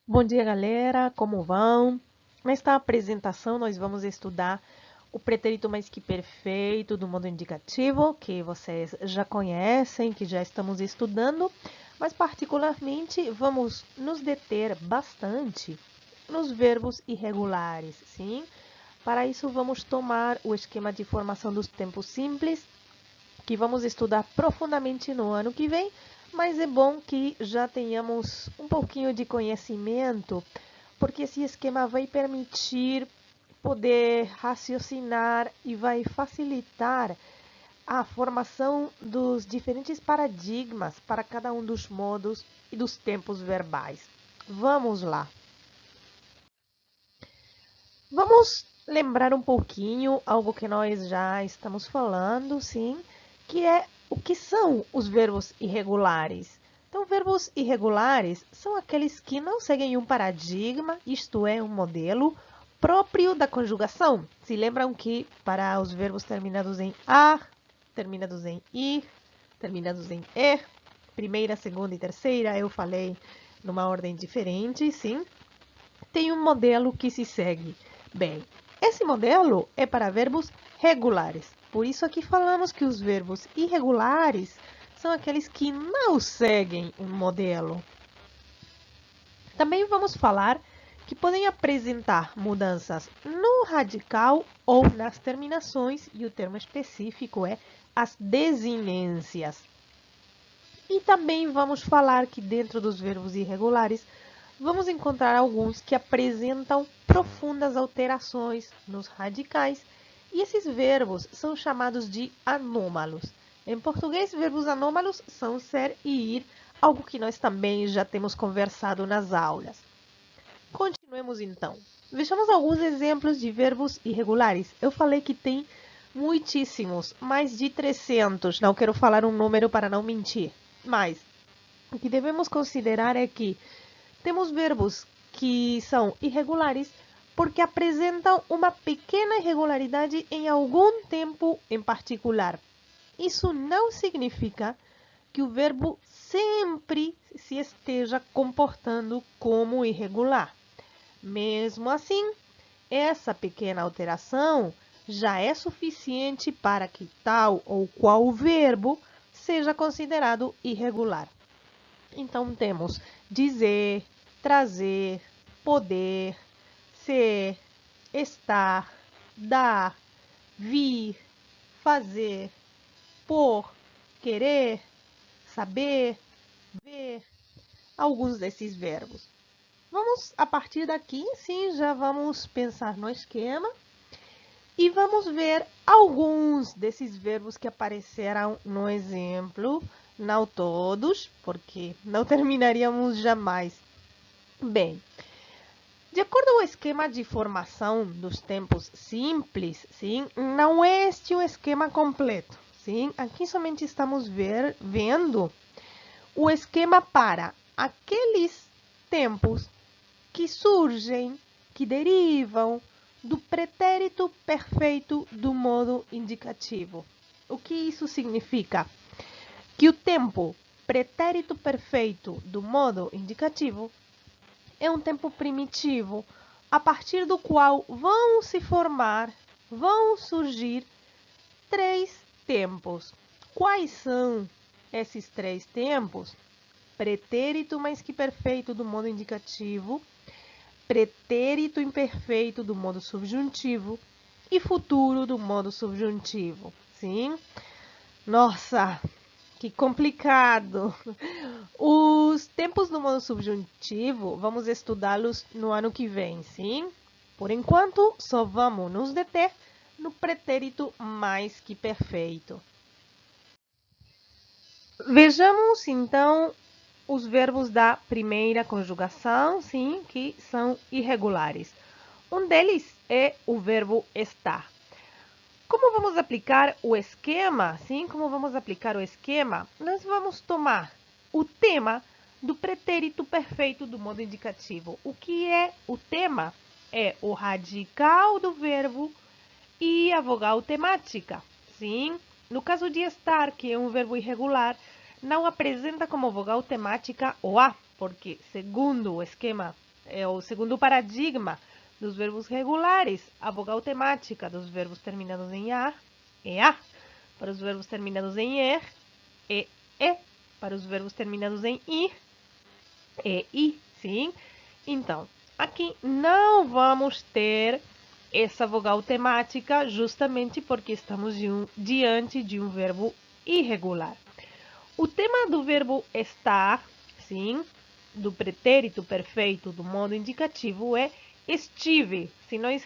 Bom dia, galera. Como vão? Nesta apresentação, nós vamos estudar o pretérito mais que perfeito do modo indicativo, que vocês já conhecem, que já estamos estudando, mas particularmente vamos nos deter bastante nos verbos irregulares, sim? Para isso, vamos tomar o esquema de formação dos tempos simples, que vamos estudar profundamente no ano que vem, mas é bom que já tenhamos um pouquinho de conhecimento, porque esse esquema vai permitir poder raciocinar e vai facilitar a formação dos diferentes paradigmas para cada um dos modos e dos tempos verbais. Vamos lá. Vamos lembrar um pouquinho algo que nós já estamos falando, sim, que é o que são os verbos irregulares. Então, verbos irregulares são aqueles que não seguem um paradigma, isto é, um modelo próprio da conjugação. Se lembram que para os verbos terminados em a, terminados em ir, terminados em er, primeira, segunda e terceira, eu falei numa ordem diferente, sim, tem um modelo que se segue. Bem, esse modelo é para verbos regulares. Por isso aqui falamos que os verbos irregulares são aqueles que não seguem um modelo. Também vamos falar que podem apresentar mudanças no radical ou nas terminações, e o termo específico é as desinências. E também vamos falar que dentro dos verbos irregulares vamos encontrar alguns que apresentam profundas alterações nos radicais, e esses verbos são chamados de anômalos. Em português, verbos anômalos são ser e ir, algo que nós também já temos conversado nas aulas. Continuemos então. Vejamos alguns exemplos de verbos irregulares. Eu falei que tem muitíssimos, mais de 300. Não quero falar um número para não mentir, mas o que devemos considerar é que temos verbos que são irregulares porque apresentam uma pequena irregularidade em algum tempo em particular. Isso não significa que o verbo sempre se esteja comportando como irregular. Mesmo assim, essa pequena alteração já é suficiente para que tal ou qual verbo seja considerado irregular. Então, temos dizer, trazer, poder, ser, estar, dar, vir, fazer, por, querer, saber, ver, alguns desses verbos. Vamos, a partir daqui, sim, já vamos pensar no esquema e vamos ver alguns desses verbos que apareceram no exemplo, não todos, porque não terminaríamos jamais. Bem, de acordo com o esquema de formação dos tempos simples, sim, não é este o esquema completo, sim? Aqui somente estamos vendo o esquema para aqueles tempos que surgem, que derivam do pretérito perfeito do modo indicativo. O que isso significa? Que o tempo pretérito perfeito do modo indicativo é um tempo primitivo, a partir do qual vão se formar, vão surgir três tempos. Quais são esses três tempos? Pretérito mais que perfeito do modo indicativo, pretérito imperfeito do modo subjuntivo e futuro do modo subjuntivo. Sim? Nossa, que complicado! Os tempos do modo subjuntivo, vamos estudá-los no ano que vem, sim? Por enquanto, só vamos nos deter no pretérito mais que perfeito. Vejamos, então, os verbos da primeira conjugação, sim, que são irregulares. Um deles é o verbo estar. Como vamos aplicar o esquema? Sim, como vamos aplicar o esquema? Nós vamos tomar o tema do pretérito perfeito do modo indicativo. O que é o tema? É o radical do verbo e a vogal temática. Sim, no caso de estar, que é um verbo irregular, não apresenta como vogal temática o a, porque, segundo o esquema é o segundo paradigma dos verbos regulares, a vogal temática dos verbos terminados em a, EA. Para os verbos terminados em er, e. Para os verbos terminados em i, sim? Então, aqui não vamos ter essa vogal temática justamente porque estamos diante de um verbo irregular. O tema do verbo estar, sim, do pretérito perfeito do modo indicativo é estive. Se nós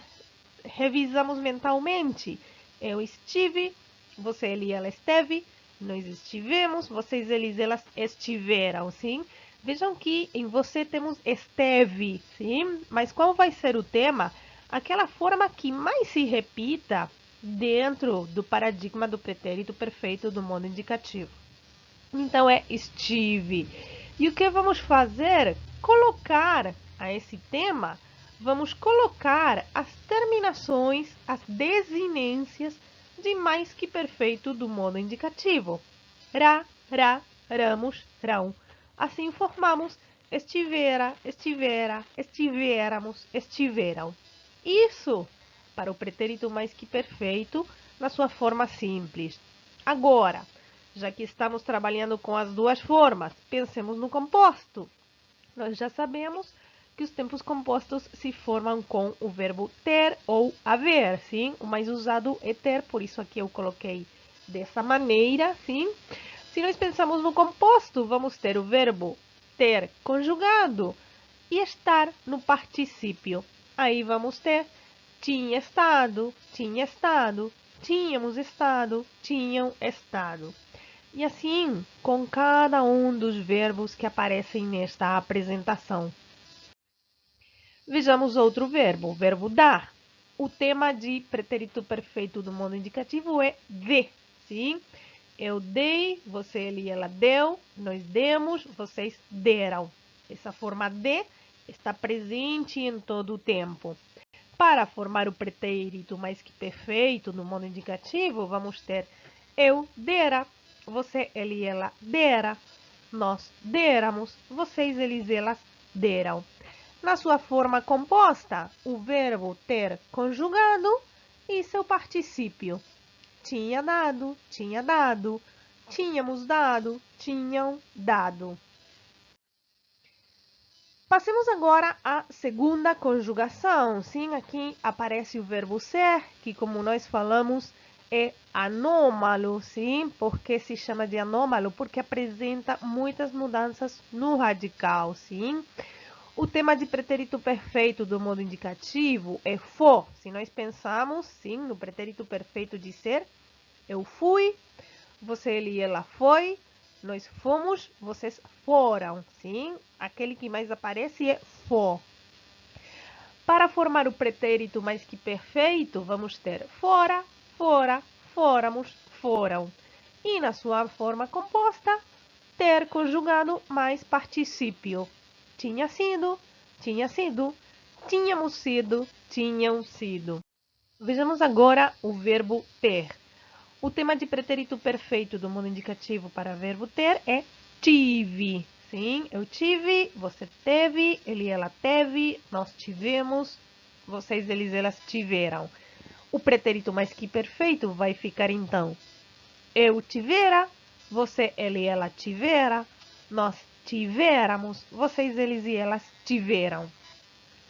revisamos mentalmente, eu estive, você, ele e ela esteve, nós estivemos, vocês, eles e elas estiveram, sim? Vejam que em você temos esteve, sim? Mas qual vai ser o tema? Aquela forma que mais se repita dentro do paradigma do pretérito perfeito do modo indicativo. Então, é estive. E o que vamos fazer? Colocar a esse tema, vamos colocar as terminações, as desinências de mais que perfeito do modo indicativo. Ra, ramos, rão. Assim formamos estivera, estivera, estivéramos, estiveram. Isso para o pretérito mais que perfeito na sua forma simples. Agora, já que estamos trabalhando com as duas formas, pensemos no composto. Nós já sabemos que os tempos compostos se formam com o verbo ter ou haver, sim? O mais usado é ter, por isso aqui eu coloquei dessa maneira, sim? Se nós pensamos no composto, vamos ter o verbo ter conjugado e estar no particípio. Aí vamos ter tinha estado, tínhamos estado, tinham estado. E assim, com cada um dos verbos que aparecem nesta apresentação. Vejamos outro verbo, o verbo dar. O tema de pretérito perfeito do modo indicativo é de, sim? Eu dei, você, ele e ela deu, nós demos, vocês deram. Essa forma de está presente em todo o tempo. Para formar o pretérito mais que perfeito no modo indicativo, vamos ter eu dera, você, ele e ela dera, nós deramos, vocês, eles e elas deram. Na sua forma composta, o verbo ter conjugado e seu particípio. Tinha dado, tínhamos dado, tinham dado. Passemos agora à segunda conjugação. Sim, aqui aparece o verbo ser, que como nós falamos, é anômalo, sim? Por que se chama de anômalo? Porque apresenta muitas mudanças no radical, sim? O tema de pretérito perfeito do modo indicativo é for. Se nós pensamos, sim, no pretérito perfeito de ser, eu fui, você, ele e ela foi, nós fomos, vocês foram, sim? Aquele que mais aparece é for. Para formar o pretérito mais que perfeito, vamos ter fora, fora, fóramos, foram. E na sua forma composta, ter conjugado mais particípio. Tinha sido, tínhamos sido, tinham sido. Vejamos agora o verbo ter. O tema de pretérito perfeito do modo indicativo para verbo ter é tive. Sim, eu tive, você teve, ele e ela teve, nós tivemos, vocês, eles e elas tiveram. O pretérito mais que perfeito vai ficar então eu tivera, você, ele e ela tivera, nós tivéramos, vocês, eles e elas tiveram.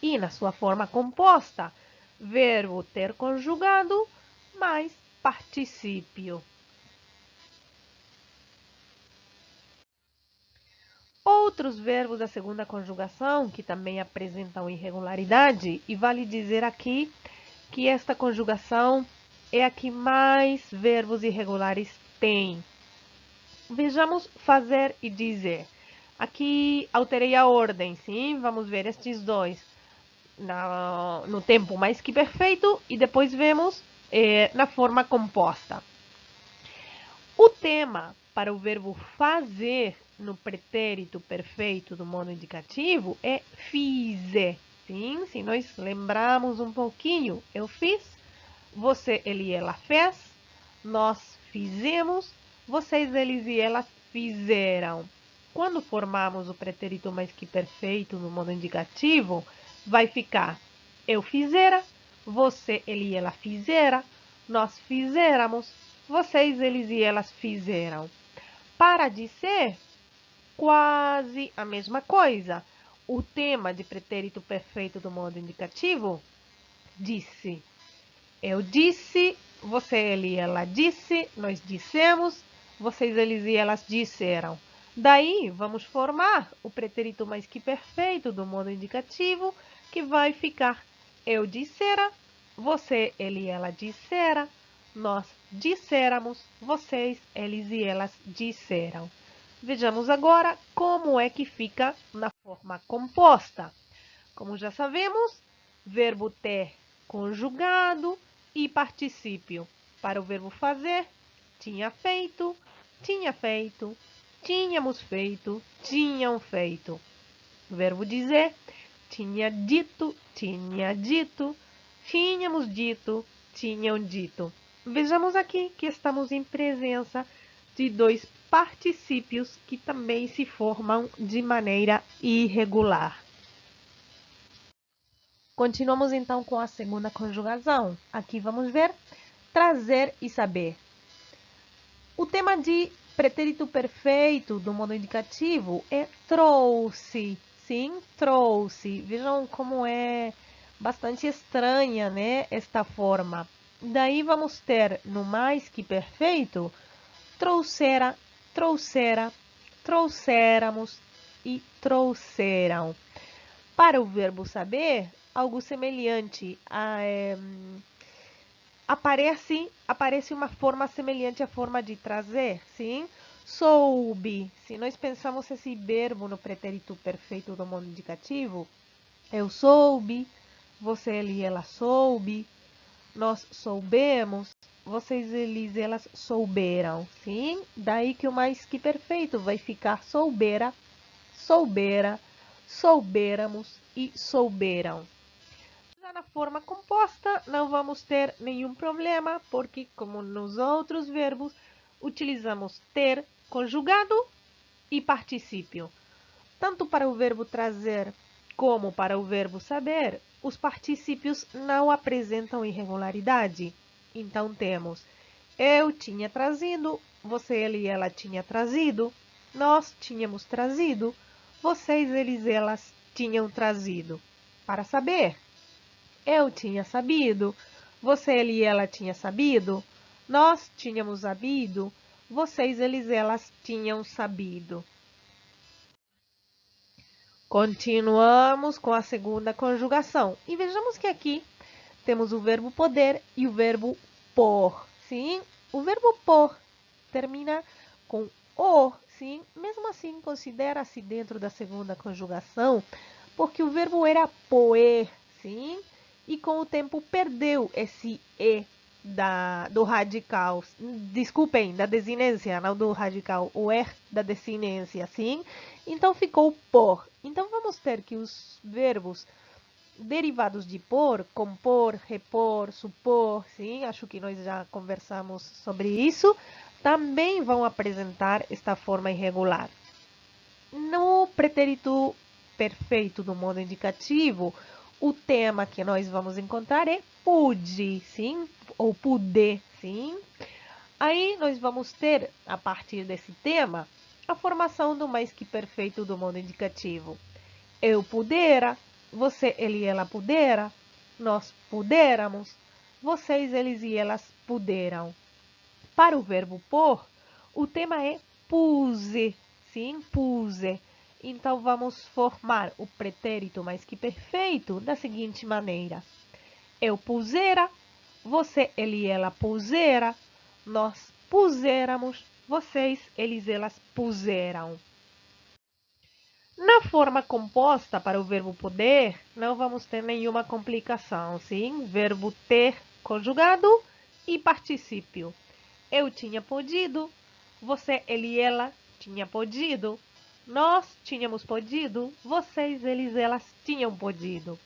E na sua forma composta, verbo ter conjugado mais particípio. Outros verbos da segunda conjugação que também apresentam irregularidade, e vale dizer aqui que esta conjugação é a que mais verbos irregulares tem. Vejamos fazer e dizer. Aqui alterei a ordem, sim? Vamos ver estes dois no tempo mais que perfeito e depois vemos na forma composta. O tema para o verbo fazer no pretérito perfeito do modo indicativo é fize. Sim, se nós lembrarmos um pouquinho, eu fiz, você, ele e ela fez, nós fizemos, vocês, eles e elas fizeram. Quando formarmos o pretérito mais que perfeito no modo indicativo, vai ficar eu fizera, você, ele e ela fizera, nós fizéramos, vocês, eles e elas fizeram. Para dizer quase a mesma coisa. O tema de pretérito perfeito do modo indicativo disse. Eu disse, você, ele e ela disse, nós dissemos, vocês, eles e elas disseram. Daí, vamos formar o pretérito mais que perfeito do modo indicativo, que vai ficar eu dissera, você, ele e ela dissera, nós disséramos, vocês, eles e elas disseram. Vejamos agora como é que fica na forma composta. Como já sabemos, verbo ter conjugado e particípio. Para o verbo fazer, tinha feito, tínhamos feito, tinham feito. Verbo dizer, tinha dito, tínhamos dito, tinham dito. Vejamos aqui que estamos em presença de dois particípios que também se formam de maneira irregular. Continuamos então com a segunda conjugação. Aqui vamos ver trazer e saber. O tema de pretérito perfeito do modo indicativo é trouxe. Sim, trouxe. Vejam como é bastante estranha, né, esta forma. Daí vamos ter no mais que perfeito trouxera, trouxera, trouxéramos e trouxeram. Para o verbo saber, algo semelhante aparece uma forma semelhante à forma de trazer, sim? Soube. Se nós pensamos esse verbo no pretérito perfeito do modo indicativo, eu soube, você, ele e ela soube, nós soubemos, vocês, eles e elas souberam, sim? Daí que o mais que perfeito vai ficar soubera, soubera, soubéramos e souberam. Já na forma composta, não vamos ter nenhum problema, porque, como nos outros verbos, utilizamos ter conjugado e particípio. Tanto para o verbo trazer como para o verbo saber, os particípios não apresentam irregularidade. Então, temos eu tinha trazido, você, ele e ela tinha trazido, nós tínhamos trazido, vocês, eles e elas tinham trazido. Para saber, eu tinha sabido, você, ele e ela tinha sabido, nós tínhamos sabido, vocês, eles e elas tinham sabido. Continuamos com a segunda conjugação. E vejamos que aqui temos o verbo poder e o verbo por. Sim? O verbo por termina com o, sim? Mesmo assim, considera-se dentro da segunda conjugação, porque o verbo era poer, sim? E com o tempo perdeu esse e do radical. Desculpem, da desinência, não do radical. O er da desinência, sim? Então ficou por. Então vamos ter que os verbos derivados de por, compor, repor, supor, sim, acho que nós já conversamos sobre isso, também vão apresentar esta forma irregular. No pretérito perfeito do modo indicativo, o tema que nós vamos encontrar é pude, sim, ou puder, sim. Aí nós vamos ter, a partir desse tema, a formação do mais que perfeito do modo indicativo. Eu pudera, você, ele e ela pudera, nós pudéramos, vocês, eles e elas puderam. Para o verbo pôr, o tema é puse, sim, puse. Então, vamos formar o pretérito mais que perfeito da seguinte maneira. Eu pusera, você, ele e ela pusera, nós puséramos, vocês, eles e elas puseram. Na forma composta para o verbo poder, não vamos ter nenhuma complicação, sim? Verbo ter conjugado e particípio. Eu tinha podido, você, ele e ela tinha podido, nós tínhamos podido, vocês, eles e elas tinham podido.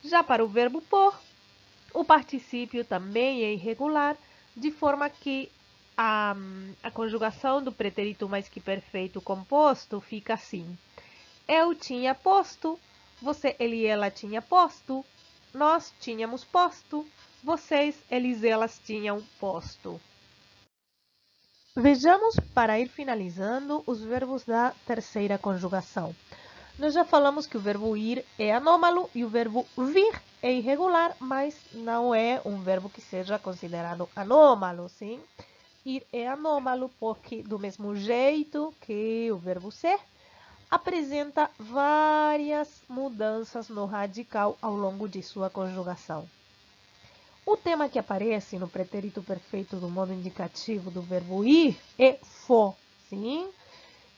Já para o verbo por, o particípio também é irregular, de forma que a conjugação do pretérito mais que perfeito composto fica assim. Eu tinha posto, você, ele e ela tinha posto, nós tínhamos posto, vocês, eles e elas tinham posto. Vejamos, para ir finalizando, os verbos da terceira conjugação. Nós já falamos que o verbo ir é anômalo e o verbo vir é irregular, mas não é um verbo que seja considerado anômalo, sim? Ir é anômalo porque, do mesmo jeito que o verbo ser, apresenta várias mudanças no radical ao longo de sua conjugação. O tema que aparece no pretérito perfeito do modo indicativo do verbo ir é fo, sim?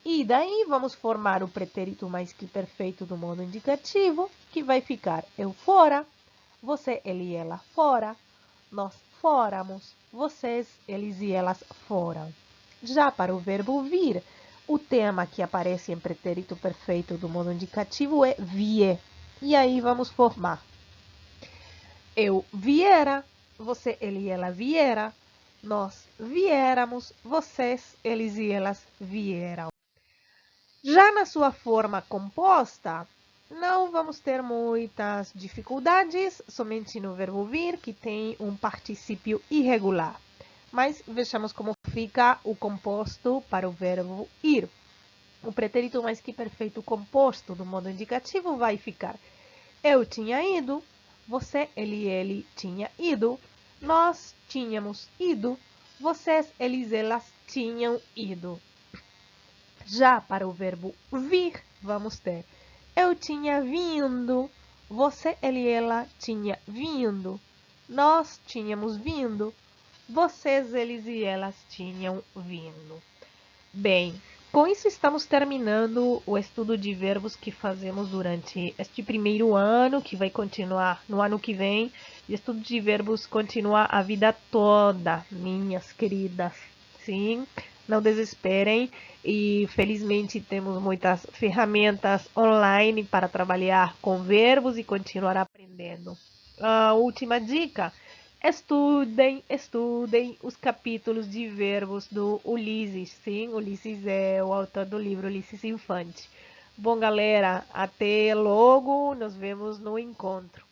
E daí vamos formar o pretérito mais que perfeito do modo indicativo, que vai ficar eu fora, você, ele e ela fora, nós fóramos, vocês, eles e elas foram. Já para o verbo vir, o tema que aparece em pretérito perfeito do modo indicativo é vie. E aí vamos formar eu viera, você, ele e ela viera, nós viéramos, vocês, eles e elas vieram. Já na sua forma composta, não vamos ter muitas dificuldades, somente no verbo vir, que tem um particípio irregular. Mas vejamos como fica o composto para o verbo ir. O pretérito mais que perfeito composto do modo indicativo vai ficar eu tinha ido, você, ele e ele tinha ido, nós tínhamos ido, vocês, eles e elas tinham ido. Já para o verbo vir, vamos ter eu tinha vindo, você, ele e ela tinha vindo, nós tínhamos vindo, vocês, eles e elas tinham vindo. Bem, com isso estamos terminando o estudo de verbos que fazemos durante este primeiro ano, que vai continuar no ano que vem. O estudo de verbos continua a vida toda, minhas queridas. Sim, não desesperem. E felizmente temos muitas ferramentas online para trabalhar com verbos e continuar aprendendo. A última dica: estudem, estudem os capítulos de verbos do Ulisses. Sim, Ulisses é o autor do livro Ulisses Infante. Bom, galera, até logo. Nos vemos no encontro.